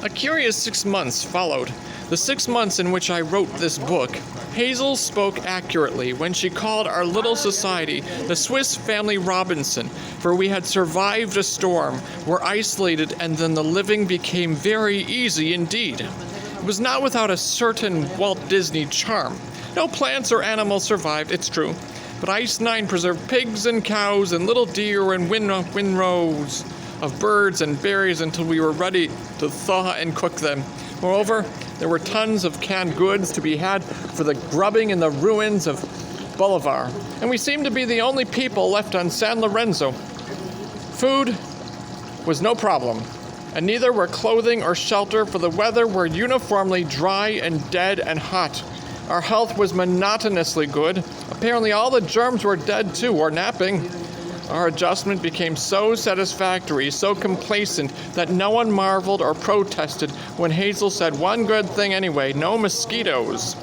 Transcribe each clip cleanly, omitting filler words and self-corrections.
A curious 6 months followed. The 6 months in which I wrote this book. Hazel spoke accurately when she called our little society the Swiss Family Robinson, for we had survived a storm, were isolated, and then the living became very easy indeed. It was not without a certain Walt Disney charm. No plants or animals survived, it's true, but Ice 9 preserved pigs and cows and little deer and windrows of birds and berries until we were ready to thaw and cook them. Moreover, there were tons of canned goods to be had for the grubbing in the ruins of Bolivar, and we seemed to be the only people left on San Lorenzo. Food was no problem, and neither were clothing or shelter, for the weather were uniformly dry and dead and hot. Our health was monotonously good. Apparently all the germs were dead too, or napping. Our adjustment became so satisfactory, so complacent, that no one marveled or protested when Hazel said one good thing anyway: no mosquitoes.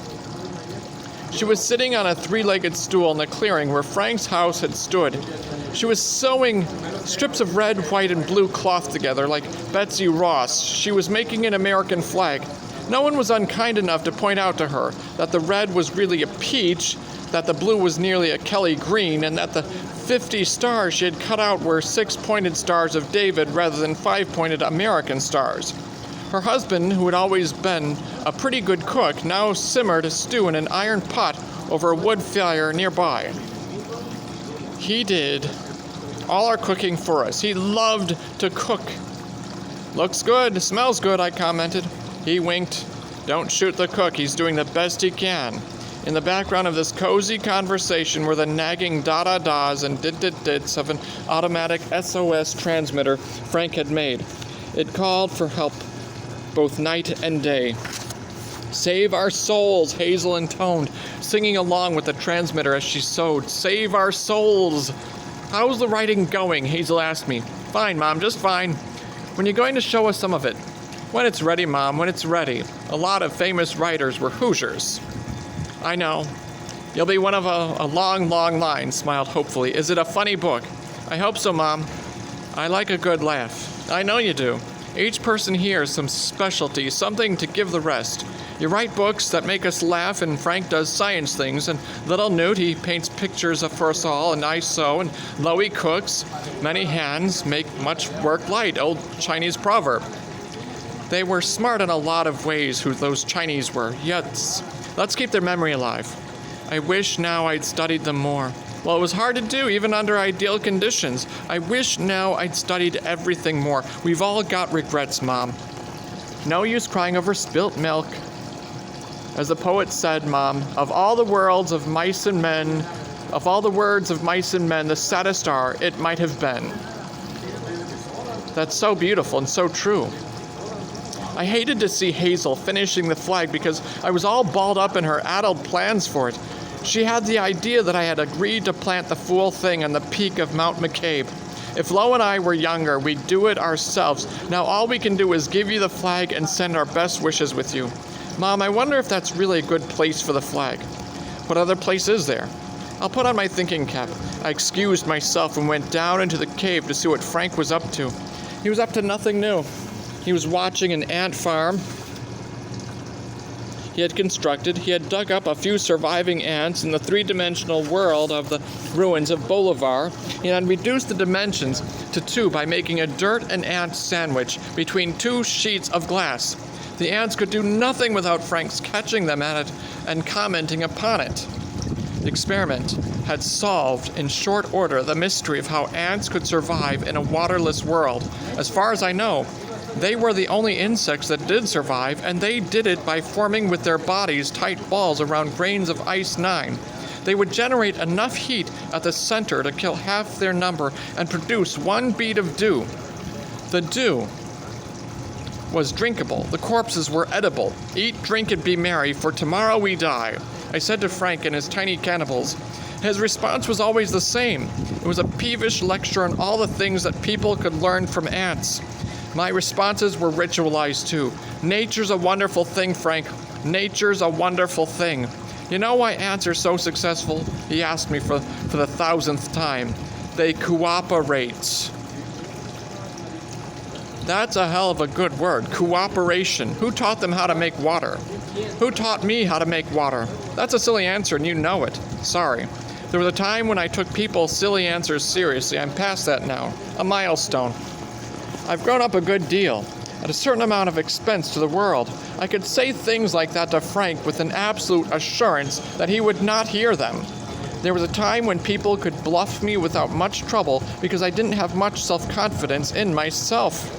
She was sitting on a three-legged stool in the clearing where Frank's house had stood. She was sewing strips of red, white, and blue cloth together like Betsy Ross. She was making an American flag. No one was unkind enough to point out to her that the red was really a peach, that the blue was nearly a Kelly green, and that the 50 stars she had cut out were 6-pointed stars of David rather than 5-pointed American stars. Her husband, who had always been a pretty good cook, now simmered a stew in an iron pot over a wood fire nearby. He did all our cooking for us. He loved to cook. "Looks good, smells good," I commented. He winked. "Don't shoot the cook. He's doing the best he can." In the background of this cozy conversation were the nagging da-da-das and dit-dit-dits of an automatic SOS transmitter Frank had made. It called for help both night and day. "Save our souls," Hazel intoned, singing along with the transmitter as she sewed. "Save our souls." "How's the writing going?" Hazel asked me. "Fine, Mom, just fine." "When are you going to show us some of it?" "When it's ready, Mom, when it's ready. A lot of famous writers were Hoosiers." "I know. You'll be one of a long, long line," smiled hopefully. "Is it a funny book?" "I hope so, Mom. I like a good laugh." "I know you do. Each person here has some specialty, something to give the rest. You write books that make us laugh, and Frank does science things, and little Newt, he paints pictures for us all, and I sew, and Loie cooks. Many hands make much work light, old Chinese proverb. They were smart in a lot of ways, who those Chinese were. Yes, let's keep their memory alive. I wish now I'd studied them more. Well, it was hard to do, even under ideal conditions. I wish now I'd studied everything more. We've all got regrets, Mom. No use crying over spilt milk. As the poet said, Mom, of all the worlds of mice and men, of all the words of mice and men, the saddest are, it might have been. That's so beautiful and so true. I hated to see Hazel finishing the flag because I was all balled up in her addled plans for it. She had the idea that I had agreed to plant the fool thing on the peak of Mount McCabe. If Lo and I were younger, we'd do it ourselves. Now all we can do is give you the flag and send our best wishes with you. Mom, I wonder if that's really a good place for the flag. What other place is there? I'll put on my thinking cap. I excused myself and went down into the cave to see what Frank was up to. He was up to nothing new. He was watching an ant farm he had constructed. He had dug up a few surviving ants in the three-dimensional world of the ruins of Bolivar. He had reduced the dimensions to 2 by making a dirt and ant sandwich between 2 sheets of glass. The ants could do nothing without Frank's catching them at it and commenting upon it. The experiment had solved in short order the mystery of how ants could survive in a waterless world. As far as I know, they were the only insects that did survive, and they did it by forming with their bodies tight balls around grains of ice 9. They would generate enough heat at the center to kill half their number and produce 1 bead of dew. The dew was drinkable. The corpses were edible. Eat, drink, and be merry, for tomorrow we die, I said to Frank and his tiny cannibals. His response was always the same. It was a peevish lecture on all the things that people could learn from ants. My responses were ritualized too. Nature's a wonderful thing, Frank. Nature's a wonderful thing. You know why ants are so successful? He asked me for the 1000th time. They cooperate. That's a hell of a good word. Cooperation. Who taught them how to make water? Who taught me how to make water? That's a silly answer, and you know it. Sorry. There was a time when I took people's silly answers seriously. I'm past that now. A milestone. I've grown up a good deal. At a certain amount of expense to the world, I could say things like that to Frank with an absolute assurance that he would not hear them. There was a time when people could bluff me without much trouble because I didn't have much self-confidence in myself.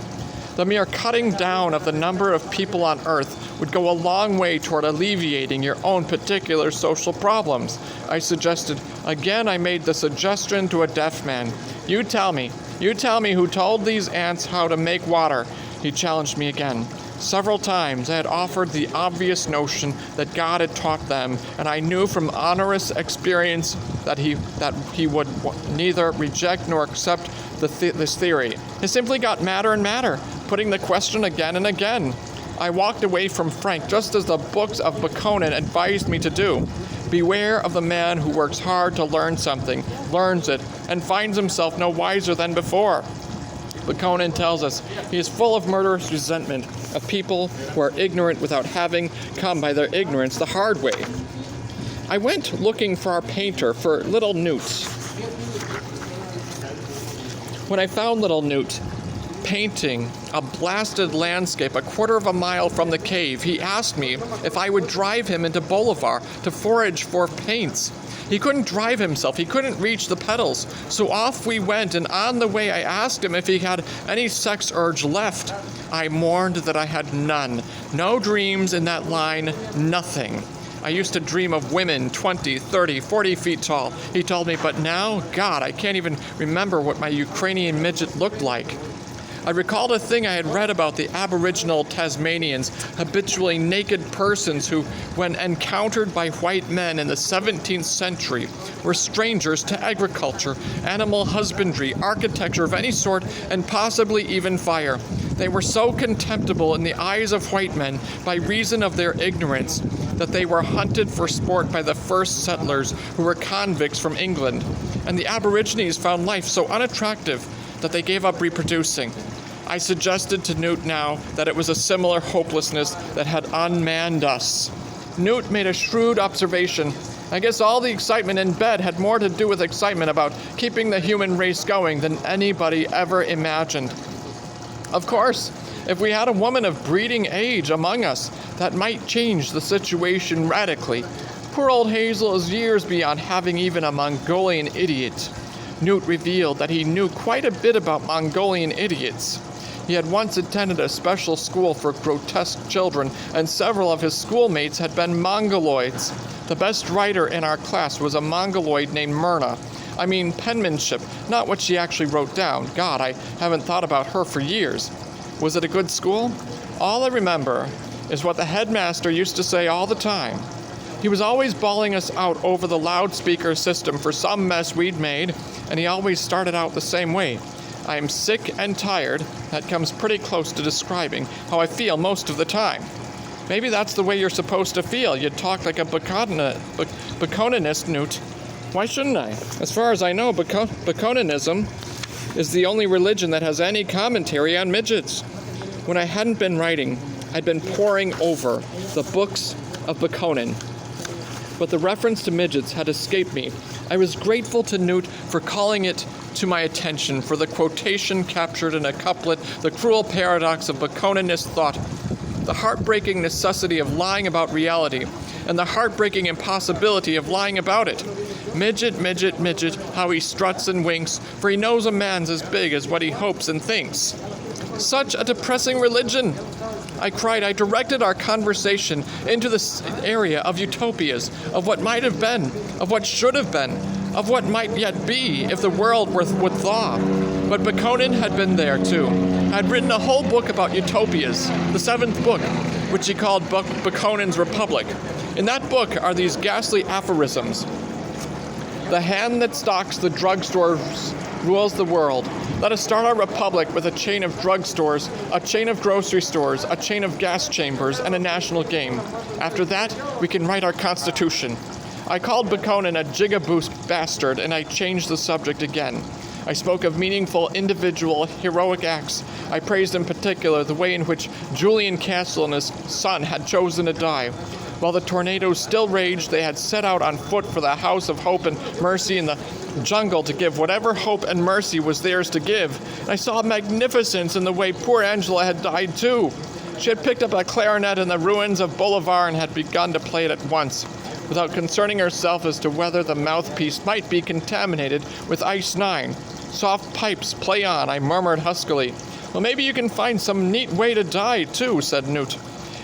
The mere cutting down of the number of people on Earth would go a long way toward alleviating your own particular social problems. I suggested. Again, I made the suggestion to a deaf man. You tell me who told these ants how to make water. He challenged me again. Several times I had offered the obvious notion that God had taught them, and I knew from onerous experience that he would neither reject nor accept this theory. It simply got madder and madder, putting the question again and again. I walked away from Frank just as the books of Bakunin advised me to do. Beware of the man who works hard to learn something, learns it, and finds himself no wiser than before. Bakunin tells us he is full of murderous resentment of people who are ignorant without having come by their ignorance the hard way. I went looking for our painter, for little Newt. When I found little Newt painting a blasted landscape a quarter of a mile from the cave, he asked me if I would drive him into Bolivar to forage for paints. He couldn't drive himself. He couldn't reach the pedals. So off we went, and on the way I asked him if he had any sex urge left. I mourned that I had none. No dreams in that line, nothing. I used to dream of women 20, 30, 40 feet tall, he told me, but now, God, I can't even remember what my Ukrainian midget looked like. I recalled a thing I had read about the Aboriginal Tasmanians, habitually naked persons who, when encountered by white men in the 17th century, were strangers to agriculture, animal husbandry, architecture of any sort, and possibly even fire. They were so contemptible in the eyes of white men by reason of their ignorance that they were hunted for sport by the first settlers who were convicts from England. And the Aborigines found life so unattractive that they gave up reproducing. I suggested to Newt now that it was a similar hopelessness that had unmanned us. Newt made a shrewd observation. I guess all the excitement in bed had more to do with excitement about keeping the human race going than anybody ever imagined. Of course, if we had a woman of breeding age among us, that might change the situation radically. Poor old Hazel is years beyond having even a Mongolian idiot. Newt revealed that he knew quite a bit about Mongolian idiots. He had once attended a special school for grotesque children, and several of his schoolmates had been Mongoloids. The best writer in our class was a Mongoloid named Myrna. I mean penmanship, not what she actually wrote down. God, I haven't thought about her for years. Was it a good school? All I remember is what the headmaster used to say all the time. He was always bawling us out over the loudspeaker system for some mess we'd made, and he always started out the same way. I am sick and tired. That comes pretty close to describing how I feel most of the time. Maybe that's the way you're supposed to feel. You talk like a Bakuninist, Newt. Why shouldn't I? As far as I know, Bakuninism is the only religion that has any commentary on midgets. When I hadn't been writing, I'd been poring over the books of Bakunin. But the reference to midgets had escaped me. I was grateful to Newt for calling it to my attention, for the quotation captured in a couplet the cruel paradox of Bakuninist thought, the heartbreaking necessity of lying about reality, and the heartbreaking impossibility of lying about it. Midget, midget, midget, how he struts and winks, for he knows a man's as big as what he hopes and thinks. Such a depressing religion! I cried. I directed our conversation into this area of utopias, of what might have been, of what should have been, of what might yet be if the world would thaw. But Bakunin had been there too, had written a whole book about utopias, the 7th book, which he called Bakunin's Republic. In that book are these ghastly aphorisms. The hand that stocks the drugstores rules the world. Let us start our republic with a chain of drugstores, a chain of grocery stores, a chain of gas chambers, and a national game. After that, we can write our constitution. I called Bakunin a jigaboo bastard, and I changed the subject again. I spoke of meaningful, individual, heroic acts. I praised in particular the way in which Julian Castle and his son had chosen to die. While the tornadoes still raged, they had set out on foot for the house of hope and mercy in the jungle to give whatever hope and mercy was theirs to give. And I saw magnificence in the way poor Angela had died too. She had picked up a clarinet in the ruins of Bolivar and had begun to play it at once, without concerning herself as to whether the mouthpiece might be contaminated with ice 9. Soft pipes, play on, I murmured huskily. Well, maybe you can find some neat way to die, too, said Newt.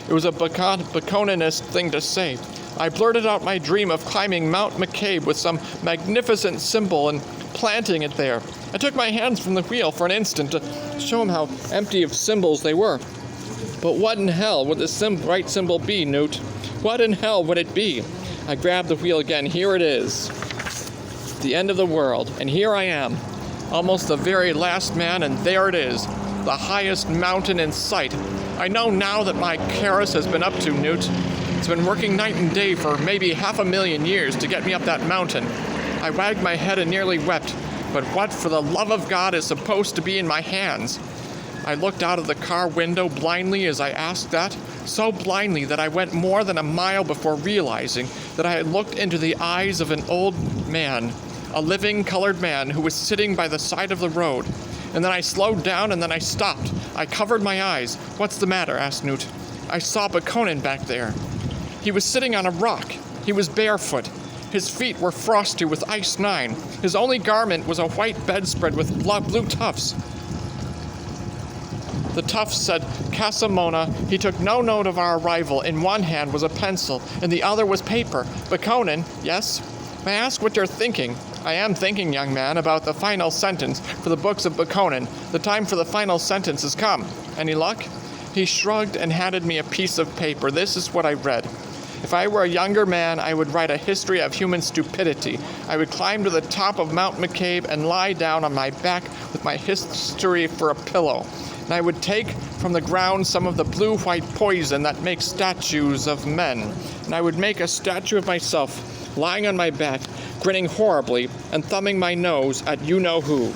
It was a Baconanist thing to say. I blurted out my dream of climbing Mount McCabe with some magnificent symbol and planting it there. I took my hands from the wheel for an instant to show him how empty of symbols they were. But what in hell would the right symbol be, Newt? What in hell would it be? I grabbed the wheel again. Here it is. The end of the world. And here I am. Almost the very last man, and there it is. The highest mountain in sight. I know now that my Karis has been up to, Newt. It's been working night and day for maybe 500,000 years to get me up that mountain. I wagged my head and nearly wept. But what, for the love of God, is supposed to be in my hands? I looked out of the car window blindly as I asked that, so blindly that I went more than a mile before realizing that I had looked into the eyes of an old man, a living colored man who was sitting by the side of the road. And then I slowed down and then I stopped. I covered my eyes. What's the matter? Asked Newt. I saw Baconin back there. He was sitting on a rock. He was barefoot. His feet were frosty with ice 9. His only garment was a white bedspread with blue tufts. The tufts said, Casamona. He took no note of our arrival. In one hand was a pencil, and the other was paper. Baconin, yes? May I ask what you're thinking? I am thinking, young man, about the final sentence for the books of Baconin. The time for the final sentence has come. Any luck? He shrugged and handed me a piece of paper. This is what I read. If I were a younger man, I would write a history of human stupidity. I would climb to the top of Mount McCabe and lie down on my back with my history for a pillow. And I would take from the ground some of the blue-white poison that makes statues of men. And I would make a statue of myself, lying on my back, grinning horribly and thumbing my nose at you-know-who.